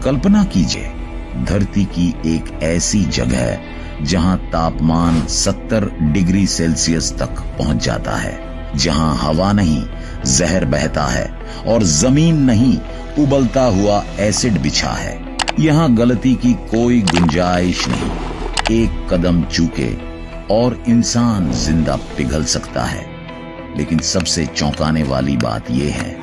कल्पना कीजिए, धरती की एक ऐसी जगह जहां तापमान 70 डिग्री सेल्सियस तक पहुंच जाता है, जहां हवा नहीं जहर बहता है और जमीन नहीं उबलता हुआ एसिड बिछा है। यहाँ गलती की कोई गुंजाइश नहीं। एक कदम चूके और इंसान जिंदा पिघल सकता है। लेकिन सबसे चौंकाने वाली बात यह है,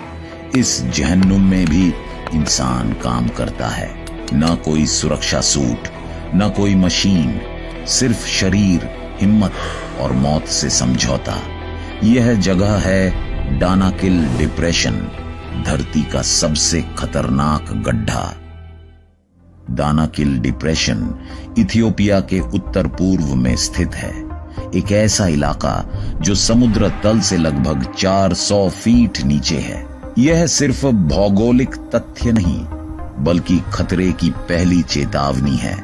इस जहन्नुम में भी इंसान काम करता है। न कोई सुरक्षा सूट, न कोई मशीन, सिर्फ शरीर, हिम्मत और मौत से समझौता। यह जगह है डानाकिल डिप्रेशन, धरती का सबसे खतरनाक गड्ढा। दानाकिल डिप्रेशन इथियोपिया के उत्तर पूर्व में स्थित है। एक ऐसा इलाका जो समुद्र तल से लगभग 400 फीट नीचे है। यह सिर्फ भौगोलिक तथ्य नहीं, बल्कि खतरे की पहली चेतावनी है।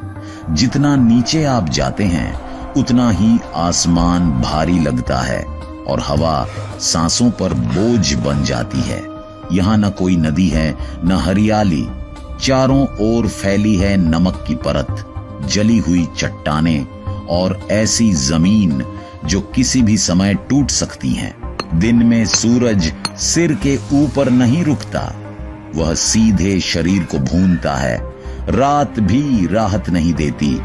जितना नीचे आप जाते हैं, उतना ही आसमान भारी लगता है और हवा सांसों पर बोझ बन जाती है। यहाँ न कोई नदी है, न हरियाली। चारों ओर फैली है नमक की परत, जली हुई चट्टानें और ऐसी जमीन जो किसी भी समय टूट सकती है। दिन में सूरज सिर के ऊपर नहीं रुकता, वह सीधे शरीर को भूनता है। रात भी राहत नहीं देती।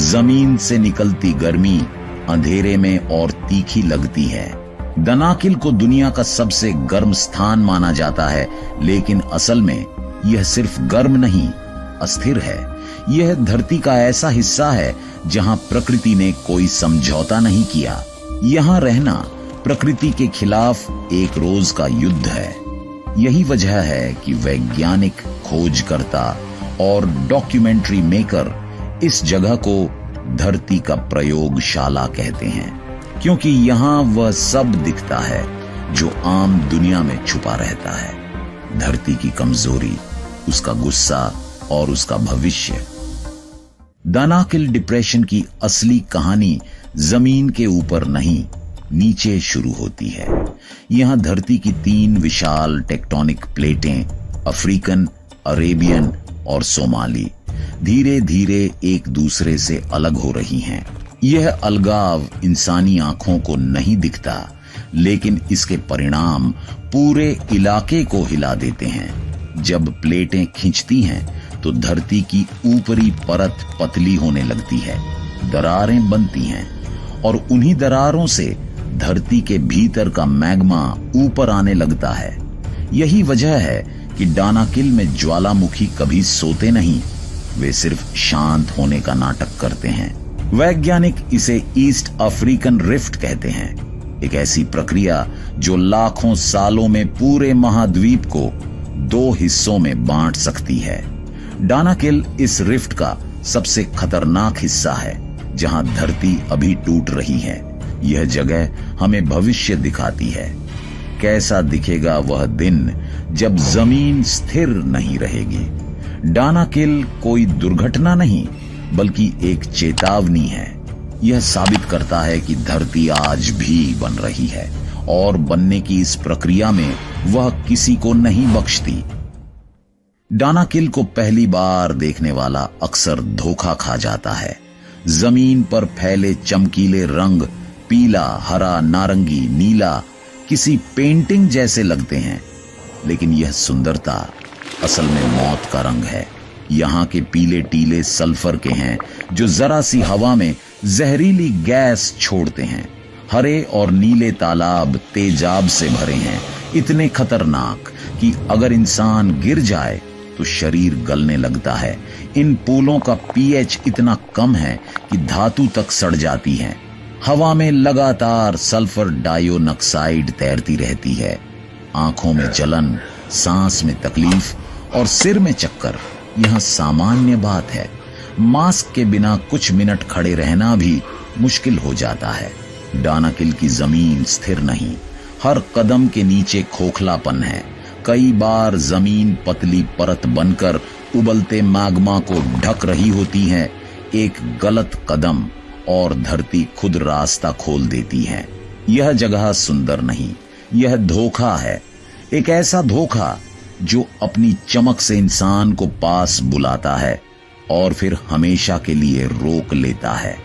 जमीन से निकलती गर्मी अंधेरे में और तीखी लगती है। दानाकिल को दुनिया का सबसे गर्म स्थान माना जाता है, लेकिन असल में यह सिर्फ गर्म नहीं, अस्थिर है। यह धरती का ऐसा हिस्सा है जहां प्रकृति ने कोई समझौता नहीं किया। यहां रहना प्रकृति के खिलाफ एक रोज का युद्ध है। यही वजह है कि वैज्ञानिक, खोजकर्ता और डॉक्यूमेंट्री मेकर इस जगह को धरती का प्रयोगशाला कहते हैं, क्योंकि यहाँ वह सब दिखता है जो आम दुनिया में छुपा रहता है। धरती की कमजोरी, उसका गुस्सा और उसका भविष्य। दानाकिल डिप्रेशन की असली कहानी जमीन के ऊपर नहीं, नीचे शुरू होती है। यहाँ धरती की 3 विशाल टेक्टोनिक प्लेटें, अफ्रीकन, अरेबियन और सोमाली, धीरे धीरे एक दूसरे से अलग हो रही हैं। यह अलगाव इंसानी आंखों को नहीं दिखता, लेकिन इसके परिणाम पूरे इलाके को हिला देते हैं। जब प्लेटें खिंचती हैं तो धरती की ऊपरी परत पतली होने लगती है, दरारें बनती हैं और उन्हीं दरारों से धरती के भीतर का मैग्मा ऊपर आने लगता है। यही वजह है कि दानाकिल में ज्वालामुखी कभी सोते नहीं, वे सिर्फ शांत होने का नाटक करते हैं। वैज्ञानिक इसे ईस्ट अफ्रीकन रिफ्ट कहते हैं, एक ऐसी प्रक्रिया जो लाखों सालों में पूरे महाद्वीप को 2 हिस्सों में बांट सकती है। दानाकिल इस रिफ्ट का सबसे खतरनाक हिस्सा है, जहां धरती अभी टूट रही है। यह जगह हमें भविष्य दिखाती है। कैसा दिखेगा वह दिन जब जमीन स्थिर नहीं रहेगी। दानाकिल कोई दुर्घटना नहीं, बल्कि एक चेतावनी है। यह साबित करता है कि धरती आज भी बन रही है और बनने की इस प्रक्रिया में वह किसी को नहीं बख्शती। दानाकिल को पहली बार देखने वाला अक्सर धोखा खा जाता है। जमीन पर फैले चमकीले रंग पीला, हरा, नारंगी, नीला किसी पेंटिंग जैसे लगते हैं, लेकिन यह सुंदरता असल में मौत का रंग है। यहाँ के पीले टीले सल्फर के हैं जो जरा सी हवा में जहरीली गैस छोड़ते हैं। हरे और नीले तालाब तेजाब से भरे हैं, इतने खतरनाक कि अगर इंसान गिर जाए तो शरीर गलने लगता है। इन पुलों का पीएच इतना कम है कि धातु तक सड़ जाती है। हवा में लगातार सल्फर डाइऑक्साइड तैरती रहती है। आंखों में जलन, सांस में तकलीफ और सिर में चक्कर यहाँ सामान्य बात है। मास्क के बिना कुछ मिनट खड़े रहना भी मुश्किल हो जाता है। दानाकिल की जमीन स्थिर नहीं, हर कदम के नीचे खोखलापन है। कई बार जमीन पतली परत बनकर उबलते मैग्मा को ढक रही होती है। एक गलत कदम और धरती खुद रास्ता खोल देती है। यह जगह सुंदर नहीं, यह धोखा है। एक ऐसा धोखा जो अपनी चमक से इंसान को पास बुलाता है और फिर हमेशा के लिए रोक लेता है।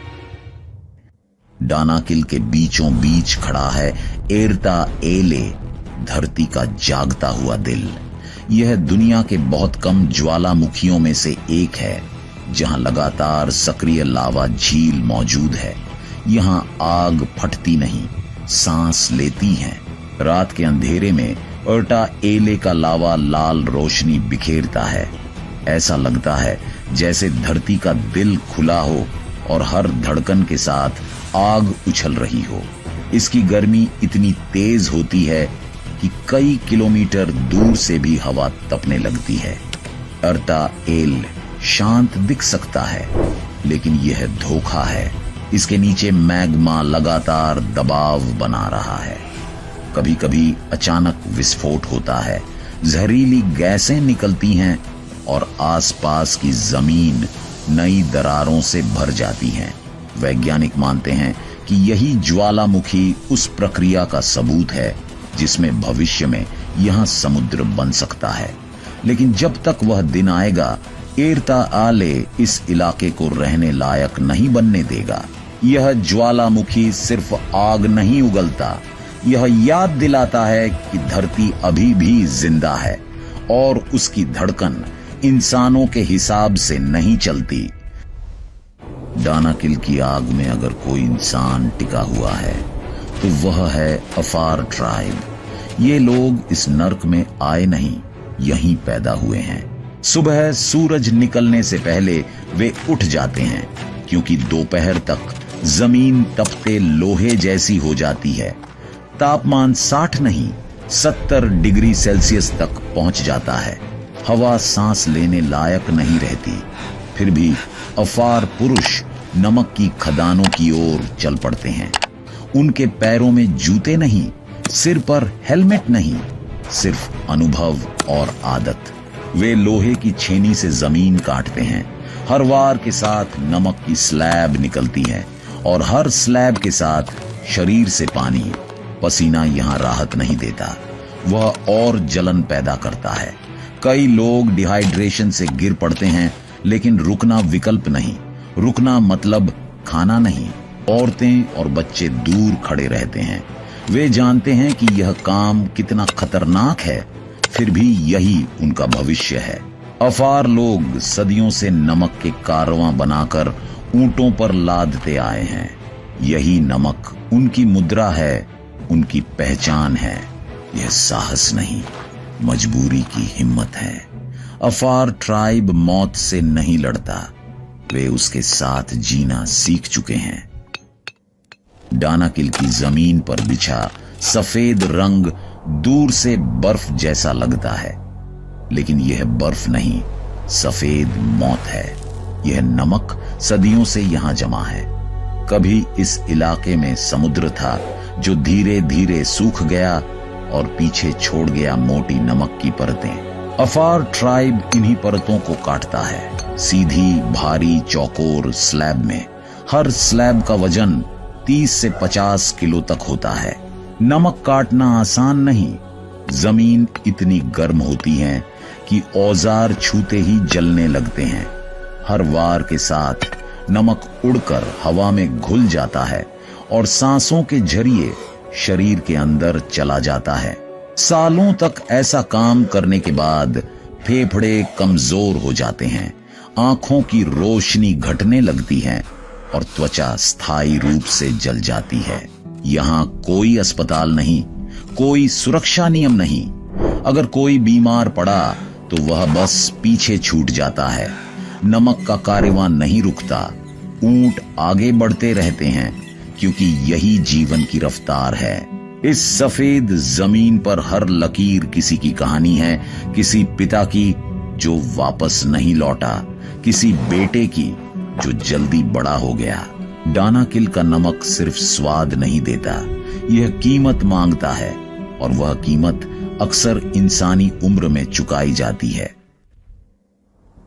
डानाकिल के बीचों बीच खड़ा है एर्ता एले, धरती का जागता हुआ दिल। यह दुनिया के बहुत कम ज्वालामुखियों में से एक है जहां लगातार सक्रिय लावा झील मौजूद है। यहां आग फटती नहीं, सांस लेती है। रात के अंधेरे में एर्ता एले का लावा लाल रोशनी बिखेरता है। ऐसा लगता है जैसे धरती का दिल खुला हो और हर धड़कन के साथ आग उछल रही हो। इसकी गर्मी इतनी तेज होती है कि कई किलोमीटर दूर से भी हवा तपने लगती है। एर्ता एल शांत दिख सकता है, लेकिन यह धोखा है। इसके नीचे मैग्मा लगातार दबाव बना रहा है। कभी कभी अचानक विस्फोट होता है, जहरीली गैसें निकलती हैं और आसपास की जमीन नई दरारों से भर जाती है। वैज्ञानिक मानते हैं कि यही ज्वालामुखी उस प्रक्रिया का सबूत है जिसमें भविष्य में यहां समुद्र बन सकता है। लेकिन जब तक वह दिन आएगा, एर्ता आले इस इलाके को रहने लायक नहीं बनने देगा। यह ज्वालामुखी सिर्फ आग नहीं उगलता, यह याद दिलाता है कि धरती अभी भी जिंदा है और उसकी धड़कन इंसानों के हिसाब से नहीं चलती। डानाकिल की आग में अगर कोई इंसान टिका हुआ है तो वह है अफार ट्राइब। ये लोग इस नर्क में आए नहीं, यहीं पैदा हुए हैं। सुबह सूरज निकलने से पहले वे उठ जाते हैं, क्योंकि दोपहर तक जमीन तपते लोहे जैसी हो जाती है। तापमान 60 नहीं 70 डिग्री सेल्सियस तक पहुंच जाता है। हवा सांस लेने लायक नहीं रहती। फिर भी अफार पुरुष नमक की खदानों की ओर चल पड़ते हैं। उनके पैरों में जूते नहीं, सिर पर हेलमेट नहीं, सिर्फ अनुभव और आदत। वे लोहे की छेनी से जमीन काटते हैं। हर वार के साथ नमक की स्लैब निकलती है और हर स्लैब के साथ शरीर से पानी। पसीना यहाँ राहत नहीं देता, वह और जलन पैदा करता है। कई लोग डिहाइड्रेशन से गिर पड़ते हैं, लेकिन रुकना विकल्प नहीं। रुकना मतलब खाना नहीं। औरतें और बच्चे दूर खड़े रहते हैं। वे जानते हैं कि यह काम कितना खतरनाक है, फिर भी यही उनका भविष्य है। अफार लोग सदियों से नमक के कारवां बनाकर ऊंटों पर लादते आए हैं। यही नमक उनकी मुद्रा है, उनकी पहचान है। यह साहस नहीं, मजबूरी की हिम्मत है। अफार ट्राइब मौत से नहीं लड़ता, वे उसके साथ जीना सीख चुके हैं। डानाकिल की जमीन पर बिछा सफेद रंग दूर से बर्फ जैसा लगता है, लेकिन यह बर्फ नहीं, सफेद मौत है। यह नमक सदियों से यहां जमा है। कभी इस इलाके में समुद्र था जो धीरे धीरे सूख गया और पीछे छोड़ गया मोटी नमक की परतें। अफार ट्राइब इन्हीं परतों को काटता है, सीधी भारी चौकोर स्लैब में। हर स्लैब का वजन 30 से 50 किलो तक होता है। नमक काटना आसान नहीं। जमीन इतनी गर्म होती है कि औजार छूते ही जलने लगते हैं। हर वार के साथ नमक उड़कर हवा में घुल जाता है और सांसों के जरिए शरीर के अंदर चला जाता है। सालों तक ऐसा काम करने के बाद फेफड़े कमजोर हो जाते हैं, आंखों की रोशनी घटने लगती है और त्वचा स्थायी रूप से जल जाती है। यहाँ कोई अस्पताल नहीं, कोई सुरक्षा नियम नहीं। अगर कोई बीमार पड़ा तो वह बस पीछे छूट जाता है। नमक का कारवां नहीं रुकता। ऊंट आगे बढ़ते रहते हैं, क्योंकि यही जीवन की रफ्तार है। इस सफेद जमीन पर हर लकीर किसी की कहानी है। किसी पिता की जो वापस नहीं लौटा, किसी बेटे की जो जल्दी बड़ा हो गया। डानाकिल का नमक सिर्फ स्वाद नहीं देता, यह कीमत मांगता है, और वह कीमत अक्सर इंसानी उम्र में चुकाई जाती है।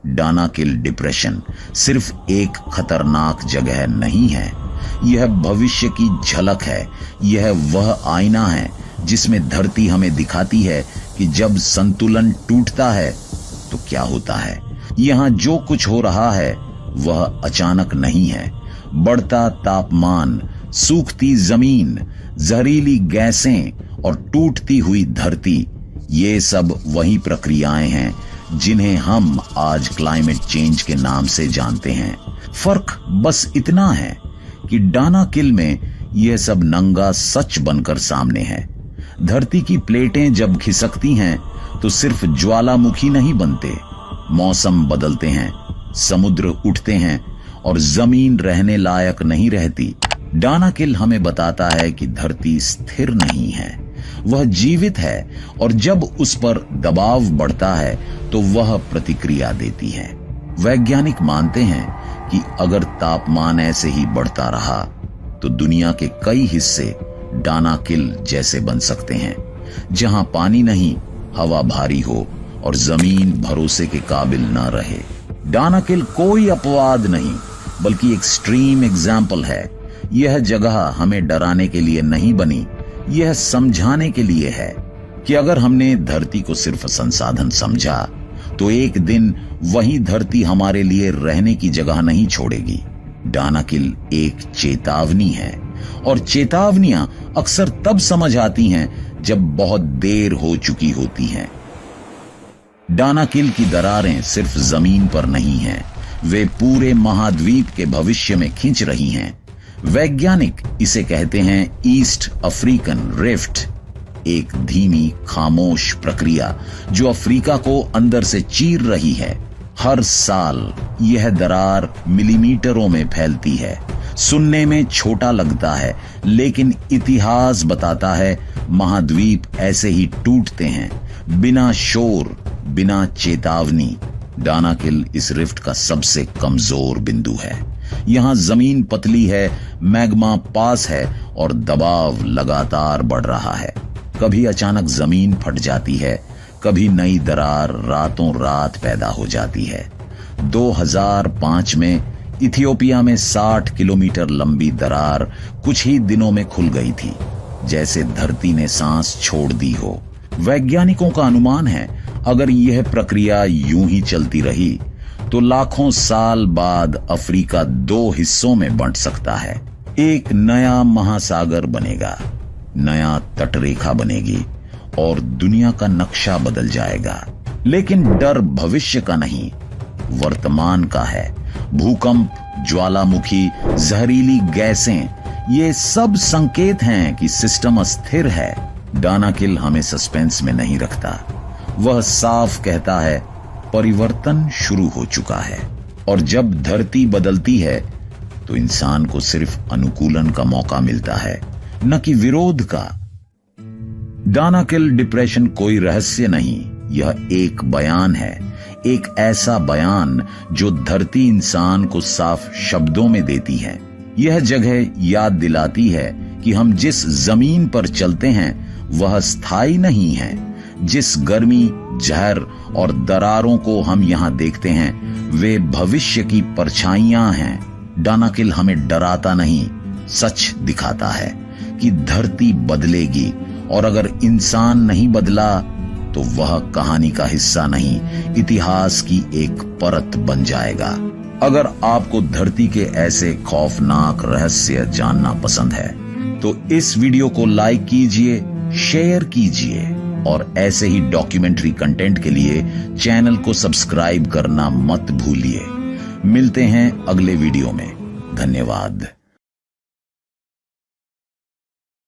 डानाकिल डिप्रेशन सिर्फ एक खतरनाक जगह नहीं है, यह भविष्य की झलक है। यह वह आईना है जिसमें धरती हमें दिखाती है कि जब संतुलन टूटता है तो क्या होता है। यहाँ जो कुछ हो रहा है वह अचानक नहीं है। बढ़ता तापमान, सूखती जमीन, जहरीली गैसें और टूटती हुई धरती, ये सब वही प्रक्रियाएं हैं जिन्हें हम आज क्लाइमेट चेंज के नाम से जानते हैं। फर्क बस इतना है कि डानाकिल में यह सब नंगा सच बनकर सामने है। धरती की प्लेटें जब खिसकती हैं तो सिर्फ ज्वालामुखी नहीं बनते, मौसम बदलते हैं, समुद्र उठते हैं और जमीन रहने लायक नहीं रहती। डानाकिल हमें बताता है कि धरती स्थिर नहीं है, वह जीवित है और जब उस पर दबाव बढ़ता है तो वह प्रतिक्रिया देती है। वैज्ञानिक मानते हैं कि अगर तापमान ऐसे ही बढ़ता रहा तो दुनिया के कई हिस्से डानाकिल जैसे बन सकते हैं, जहां पानी नहीं, हवा भारी हो और जमीन भरोसे के काबिल न रहे। डानाकिल कोई अपवाद नहीं बल्कि एक्सट्रीम एग्जाम्पल है। यह जगह हमें डराने के लिए नहीं बनी, यह समझाने के लिए है कि अगर हमने धरती को सिर्फ संसाधन समझा तो एक दिन वही धरती हमारे लिए रहने की जगह नहीं छोड़ेगी। डानाकिल एक चेतावनी है और चेतावनियां अक्सर तब समझ आती हैं जब बहुत देर हो चुकी होती हैं। डानाकिल की दरारें सिर्फ जमीन पर नहीं हैं, वे पूरे महाद्वीप के भविष्य में खींच रही हैं। वैज्ञानिक इसे कहते हैं ईस्ट अफ्रीकन रिफ्ट, एक धीमी खामोश प्रक्रिया जो अफ्रीका को अंदर से चीर रही है। हर साल यह दरार मिलीमीटरों में फैलती है। सुनने में छोटा लगता है, लेकिन इतिहास बताता है महाद्वीप ऐसे ही टूटते हैं, बिना शोर, बिना चेतावनी। डानाकिल इस रिफ्ट का सबसे कमजोर बिंदु है। यहां जमीन पतली है, मैग्मा पास है और दबाव लगातार बढ़ रहा है। कभी अचानक जमीन फट जाती है, कभी नई दरार रातों रात पैदा हो जाती है। 2005 में इथियोपिया में 60 किलोमीटर लंबी दरार कुछ ही दिनों में खुल गई थी, जैसे धरती ने सांस छोड़ दी हो। वैज्ञानिकों का अनुमान है अगर यह प्रक्रिया यूं ही चलती रही तो लाखों साल बाद अफ्रीका 2 हिस्सों में बंट सकता है। एक नया महासागर बनेगा, नया तटरेखा बनेगी और दुनिया का नक्शा बदल जाएगा। लेकिन डर भविष्य का नहीं, वर्तमान का है। भूकंप, ज्वालामुखी, जहरीली गैसें, ये सब संकेत हैं कि सिस्टम अस्थिर है। डानाकिल हमें सस्पेंस में नहीं रखता, वह साफ कहता है परिवर्तन शुरू हो चुका है। और जब धरती बदलती है तो इंसान को सिर्फ अनुकूलन का मौका मिलता है, न कि विरोध का। डानाकिल डिप्रेशन कोई रहस्य नहीं, यह एक बयान है, एक ऐसा बयान जो धरती इंसान को साफ शब्दों में देती है। यह जगह याद दिलाती है कि हम जिस जमीन पर चलते हैं वह स्थायी नहीं है। जिस गर्मी, जहर और दरारों को हम यहाँ देखते हैं वे भविष्य की परछाइयां हैं। डानाकिल हमें डराता नहीं, सच दिखाता है कि धरती बदलेगी और अगर इंसान नहीं बदला तो वह कहानी का हिस्सा नहीं, इतिहास की एक परत बन जाएगा। अगर आपको धरती के ऐसे खौफनाक रहस्य जानना पसंद है तो इस वीडियो को लाइक कीजिए, शेयर कीजिए और ऐसे ही डॉक्यूमेंट्री कंटेंट के लिए चैनल को सब्सक्राइब करना मत भूलिए। मिलते हैं अगले वीडियो में। धन्यवाद।